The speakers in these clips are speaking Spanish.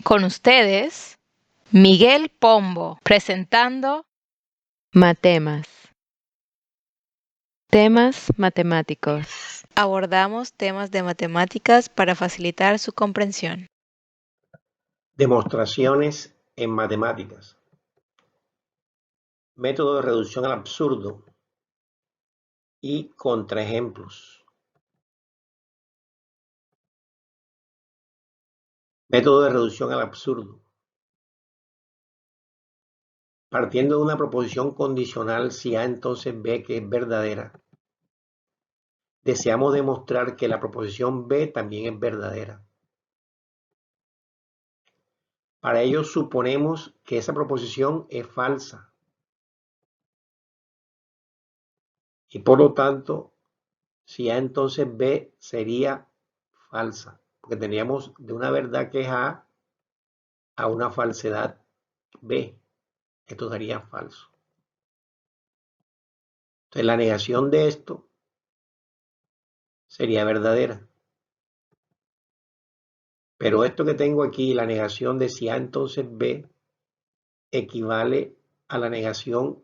Con ustedes, Miguel Pombo, presentando Matemas. Temas matemáticos. Abordamos temas de matemáticas para facilitar su comprensión. Demostraciones en matemáticas. Método de reducción al absurdo y contraejemplos. Método de reducción al absurdo. Partiendo de una proposición condicional, si A entonces B que es verdadera, deseamos demostrar que la proposición B también es verdadera. Para ello suponemos que esa proposición es falsa y por lo tanto, si A entonces B sería falsa, porque teníamos de una verdad que es A una falsedad B. Esto sería falso. Entonces la negación de esto sería verdadera. Pero esto que tengo aquí, la negación de si A entonces B, equivale a la negación,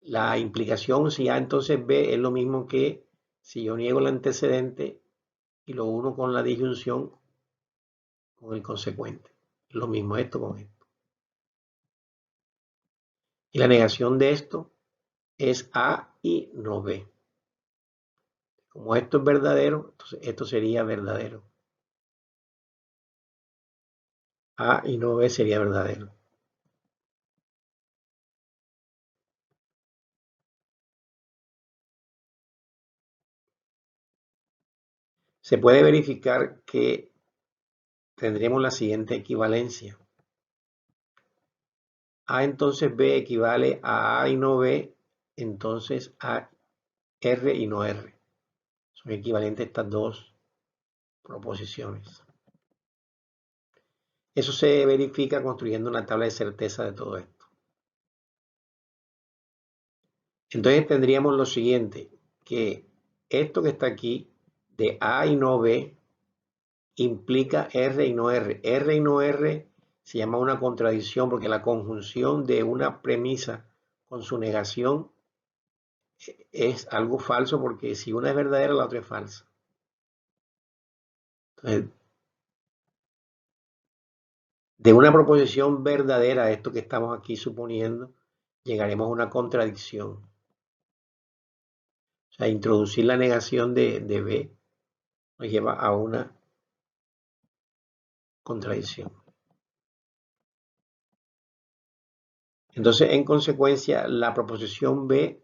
la implicación si A entonces B es lo mismo que si yo niego el antecedente y lo uno con la disyunción con el consecuente. Lo mismo esto con esto. Y la negación de esto es A y no B. Como esto es verdadero, entonces esto sería verdadero. A y no B sería verdadero. Se puede verificar que tendremos la siguiente equivalencia. A entonces B equivale a A y no B, entonces a R y no R. Son equivalentes estas dos proposiciones. Eso se verifica construyendo una tabla de certeza de todo esto. Entonces tendríamos lo siguiente, que esto que está aquí de A y no B implica R y no R. R y no R se llama una contradicción porque la conjunción de una premisa con su negación es algo falso, porque si una es verdadera, la otra es falsa. Entonces, de una proposición verdadera, esto que estamos aquí suponiendo, llegaremos a una contradicción. O sea, introducir la negación de B nos lleva a una contradicción. Entonces, en consecuencia, la proposición B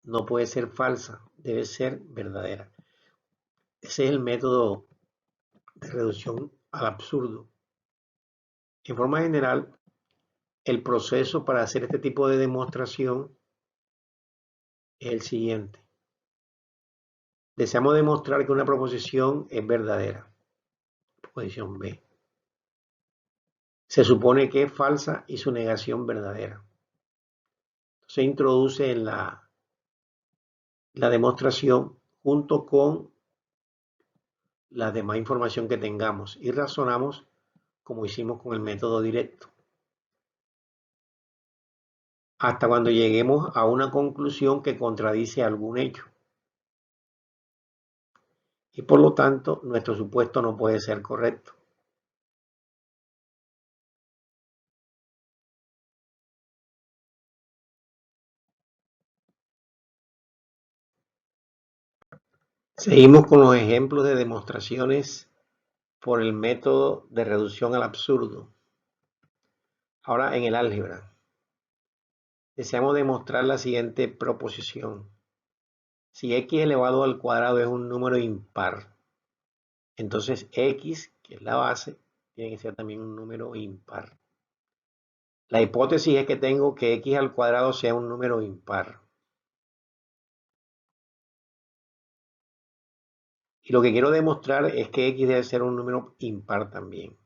no puede ser falsa, debe ser verdadera. Ese es el método de reducción al absurdo. En forma general, el proceso para hacer este tipo de demostración es el siguiente. Deseamos demostrar que una proposición es verdadera. Proposición B. Se supone que es falsa y su negación verdadera. Se introduce en la demostración junto con la demás información que tengamos y razonamos como hicimos con el método directo, hasta cuando lleguemos a una conclusión que contradice algún hecho. Y por lo tanto, nuestro supuesto no puede ser correcto. Seguimos con los ejemplos de demostraciones por el método de reducción al absurdo. Ahora en el álgebra. Deseamos demostrar la siguiente proposición. Si x elevado al cuadrado es un número impar, entonces x, que es la base, tiene que ser también un número impar. La hipótesis es que tengo que x al cuadrado sea un número impar. Y lo que quiero demostrar es que x debe ser un número impar también.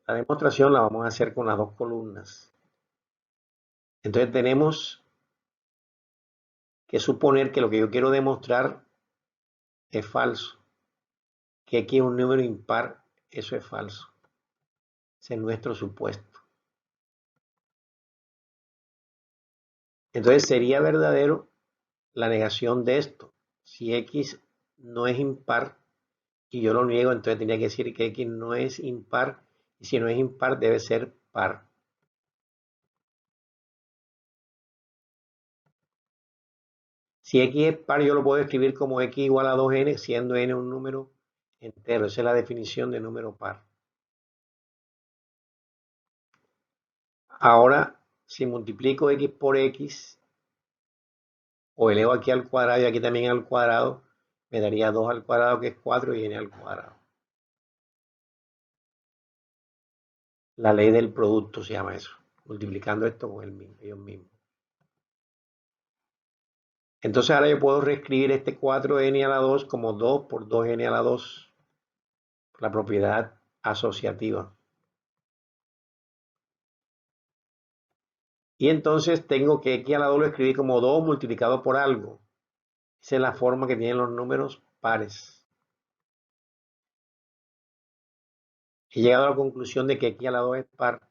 La demostración la vamos a hacer con las dos columnas. Entonces tenemos que suponer que lo que yo quiero demostrar es falso, que X es un número impar, eso es falso. Ese es nuestro supuesto. Entonces sería verdadero la negación de esto. Si X no es impar y yo lo niego, entonces tenía que decir que X no es impar, y si no es impar debe ser par. Si X es par, yo lo puedo escribir como X igual a 2n, siendo n un número entero. Esa es la definición de número par. Ahora, si multiplico X por X, o elevo aquí al cuadrado y aquí también al cuadrado, me daría 2 al cuadrado, que es 4, y n al cuadrado. La ley del producto se llama eso, multiplicando esto con ellos mismos. Entonces ahora yo puedo reescribir este 4n a la 2 como 2 por 2n a la 2, la propiedad asociativa. Y entonces tengo que x a la 2 lo escribí como 2 multiplicado por algo. Esa es la forma que tienen los números pares. He llegado a la conclusión de que x a la 2 es par,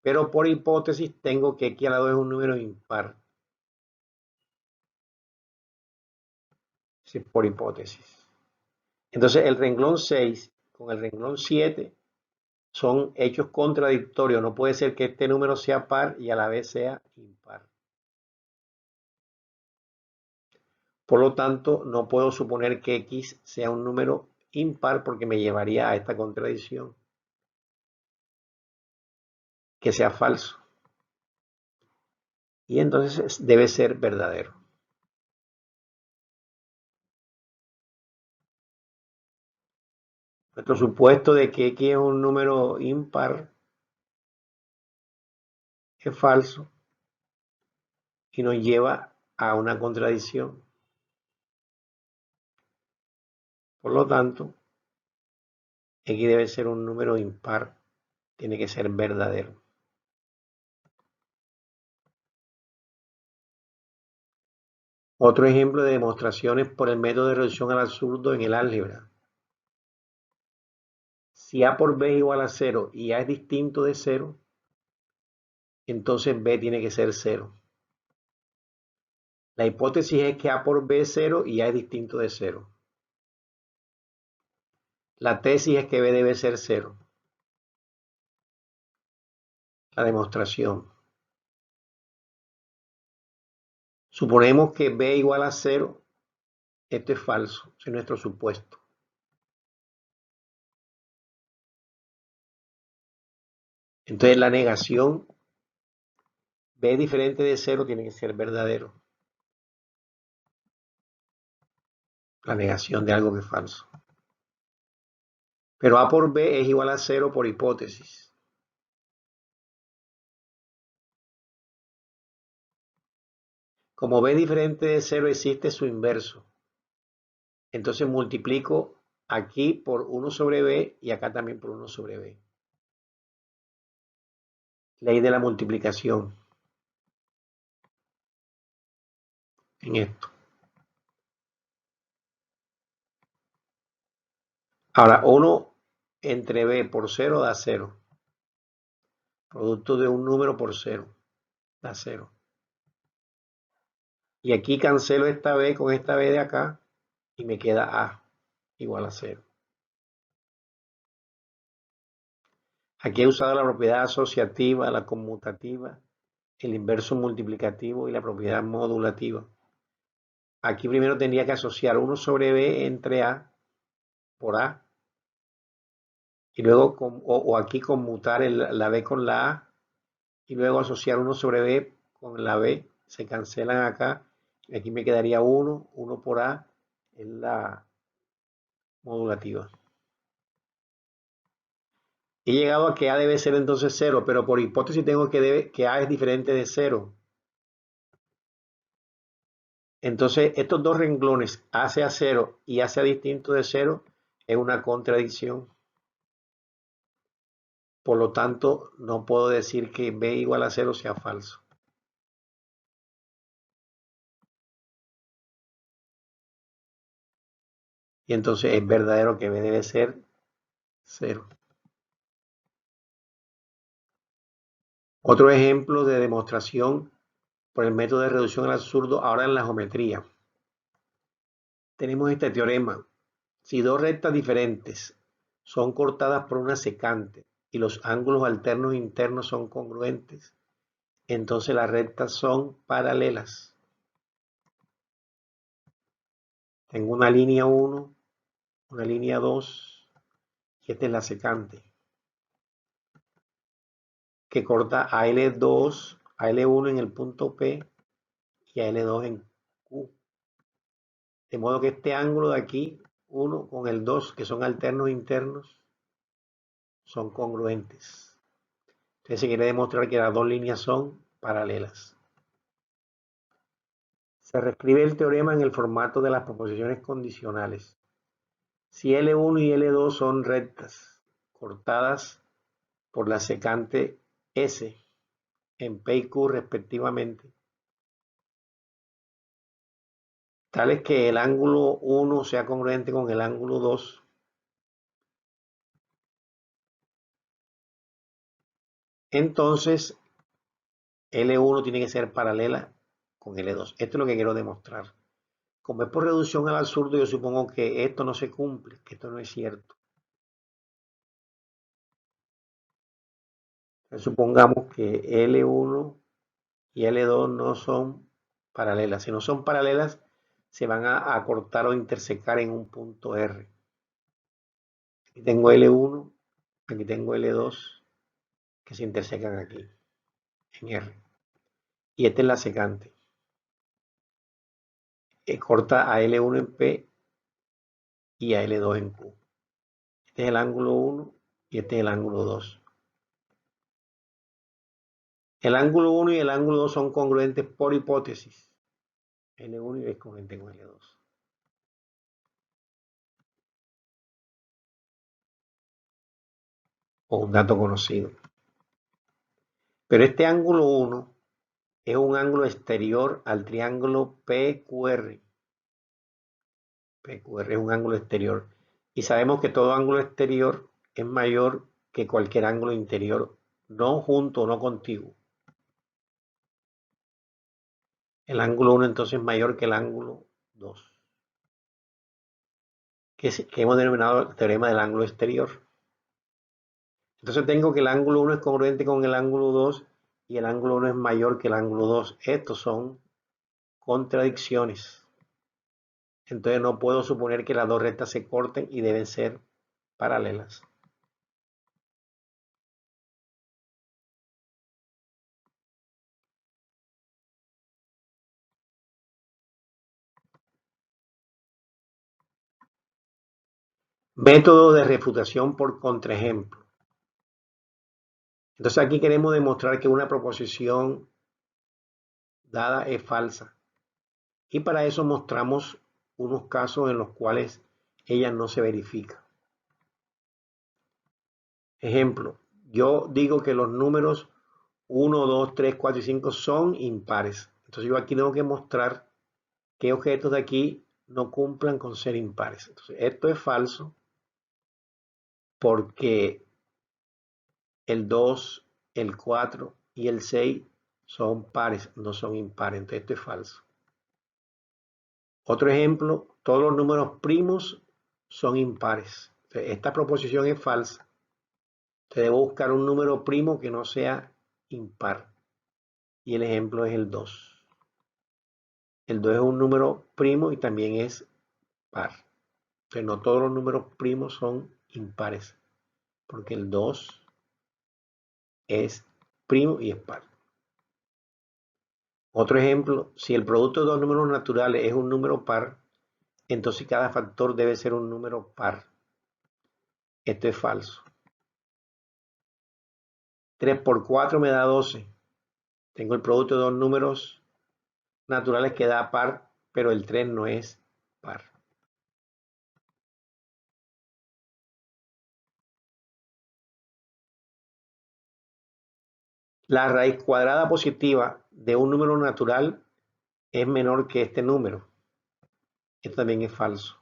pero por hipótesis tengo que x a la 2 es un número impar. Sí, por hipótesis. Entonces el renglón 6 con el renglón 7 son hechos contradictorios. No puede ser que este número sea par y a la vez sea impar. Por lo tanto, no puedo suponer que x sea un número impar porque me llevaría a esta contradicción. Que sea falso. Y entonces debe ser verdadero. Nuestro supuesto de que x es un número impar es falso y nos lleva a una contradicción. Por lo tanto, x debe ser un número impar, tiene que ser verdadero. Otro ejemplo de demostraciones por el método de reducción al absurdo en el álgebra. Si a por b es igual a 0 y a es distinto de 0, entonces b tiene que ser 0. La hipótesis es que a por b es 0 y a es distinto de 0. La tesis es que b debe ser 0. La demostración. Suponemos que b igual a 0. Esto es falso, es nuestro supuesto. Entonces la negación b diferente de 0 tiene que ser verdadero. La negación de algo que es falso. Pero a por b es igual a 0 por hipótesis. Como b diferente de 0 existe su inverso. Entonces multiplico aquí por 1 sobre b y acá también por 1 sobre b. Ley de la multiplicación. En esto. Ahora, 1 entre b por 0 da 0. Producto de un número por 0 da 0. Y aquí cancelo esta b con esta b de acá y me queda a igual a 0. Aquí he usado la propiedad asociativa, la conmutativa, el inverso multiplicativo y la propiedad modulativa. Aquí primero tendría que asociar 1 sobre b entre a por a. Y luego, o aquí conmutar la b con la a. Y luego asociar 1 sobre b con la b. Se cancelan acá. Y aquí me quedaría 1, 1 por a. Es la modulativa. He llegado a que a debe ser entonces 0, pero por hipótesis tengo que a es diferente de 0. Entonces, estos dos renglones, a sea 0 y a sea distinto de 0, es una contradicción. Por lo tanto, no puedo decir que b igual a 0 sea falso. y entonces es verdadero que b debe ser 0. Otro ejemplo de demostración por el método de reducción al absurdo ahora en la geometría. Tenemos este teorema. Si dos rectas diferentes son cortadas por una secante y los ángulos alternos internos son congruentes, entonces las rectas son paralelas. Tengo una línea 1, una línea 2 y esta es la secante que corta a L2, a L1 en el punto P y a L2 en Q. De modo que este ángulo de aquí, 1 con el 2, que son alternos internos, son congruentes. Entonces se quiere demostrar que las dos líneas son paralelas. Se reescribe el teorema en el formato de las proposiciones condicionales. Si L1 y L2 son rectas cortadas por la secante S en P y Q respectivamente, tales que el ángulo 1 sea congruente con el ángulo 2, entonces L1 tiene que ser paralela con L2. Esto es lo que quiero demostrar. Como es por reducción al absurdo, yo supongo que esto no se cumple, que esto no es cierto. Entonces, supongamos que L1 y L2 no son paralelas. Si no son paralelas, se van a cortar o intersecar en un punto R. Aquí tengo L1, aquí tengo L2, que se intersecan aquí, en R. Y esta es la secante. Corta a L1 en P y a L2 en Q. Este es el ángulo 1 y este es el ángulo 2. El ángulo 1 y el ángulo 2 son congruentes por hipótesis. L1 es congruente con L2. O un dato conocido. Pero este ángulo 1 es un ángulo exterior al triángulo PQR. PQR es un ángulo exterior. Y sabemos que todo ángulo exterior es mayor que cualquier ángulo interior, no junto o no contiguo. El ángulo 1 entonces es mayor que el ángulo 2, que hemos denominado el teorema del ángulo exterior. Entonces tengo que el ángulo 1 es congruente con el ángulo 2 y el ángulo 1 es mayor que el ángulo 2. Estos son contradicciones. Entonces no puedo suponer que las dos rectas se corten y deben ser paralelas. Método de refutación por contraejemplo. Entonces aquí queremos demostrar que una proposición dada es falsa. Y para eso mostramos unos casos en los cuales ella no se verifica. Ejemplo, yo digo que los números 1, 2, 3, 4 y 5 son impares. Entonces yo aquí tengo que mostrar qué objetos de aquí no cumplan con ser impares. Entonces esto es falso porque el 2, el 4 y el 6 son pares, no son impares. Entonces esto es falso. Otro ejemplo, todos los números primos son impares. Entonces, esta proposición es falsa. Te debo buscar un número primo que no sea impar. Y el ejemplo es el 2. El 2 es un número primo y también es par. Entonces no todos los números primos son impares, porque el 2 es primo y es par. Otro ejemplo, si el producto de dos números naturales es un número par, entonces cada factor debe ser un número par. Esto es falso. 3 por 4 me da 12. Tengo el producto de dos números naturales que da par, pero el 3 no es par. La raíz cuadrada positiva de un número natural es menor que este número. Esto también es falso.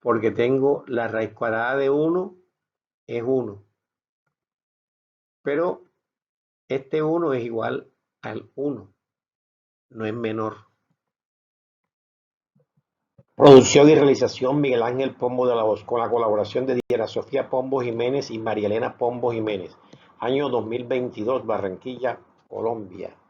porque tengo la raíz cuadrada de 1 es 1, pero este 1 es igual al 1, no es menor. Producción y realización: Miguel Ángel Pombo de la Voz, con la colaboración de Diana Sofía Pombo Jiménez y María Elena Pombo Jiménez. Año 2022, Barranquilla, Colombia.